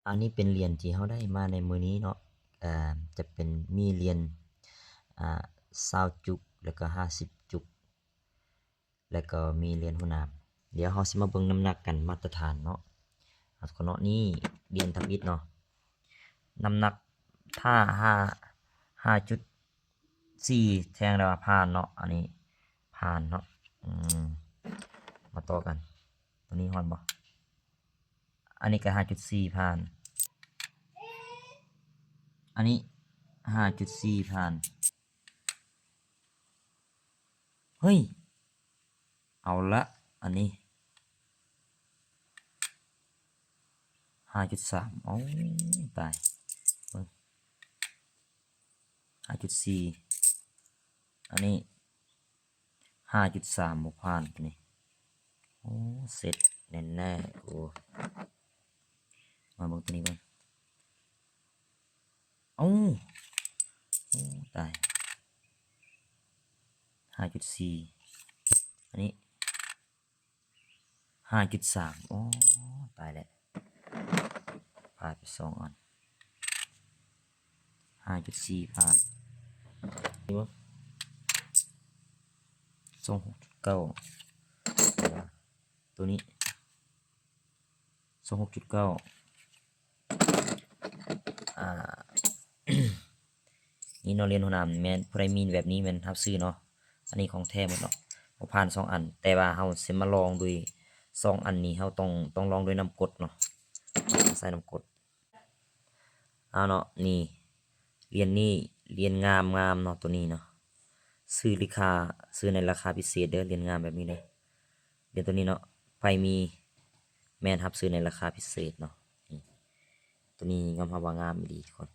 อันนี้เป็นเหรียญที่เขาได้มาในมื้อนี้เนาะจะเป็นมีเหรียญ20จุกแล้วก็50จุกแล้วก็มีเหรียญหัวหนามเดี๋ยวเราสิมาเบิ่งน้ำหนักกันมาตรฐานเนาะก็เนาะนี่เหรียญทำอิฐเนาะน้ำหนักถ้า5.4แทงแล้วผ่านเนาะอันนี้ผ่านเนาะมาต่อกันตัวนี้ฮอดบ่อันนี้ก็5.4ผ่านอันนี้5.4ผ่านเฮ้ยเอาละอันนี้5.3โอ้ตายเบิ่ง5.4อันนี้5.3บ่ผ่านตัวนี้โอ้เสร็จแน่ๆกูมาเบิ่งตัวนี้ก่อนโอ้ตาย5.4อันนี้5.3โอ้ตายแล้วพลาดไป2อัน5.4พลาดนี่บ่26.9ตัวนี้26.9นี่เนาะเหรียญหัวหนามแม่นผู้ใดมีแบบนี้แม่นรับซื้อเนาะอันนี้ของแท้หมดเนาะบ่ผ่าน2อันแต่ว่าเฮาสิมาลองด้วย2อันนี้เฮาต้องลองด้วยน้ำกรดเนาะใส่น้ำกรดเอาเนาะนี่เหรียญนี้เหรียญงามเนาะตัวนี้เนาะซื้อในราคาพิเศษเด้อเหรียญงามแบบนี้เลยเหรียญตัวนี้เนาะไผมีแม่นรับซื้อในราคาพิเศษเนาะตัวนี้ยอมรับว่างามดีทุกคน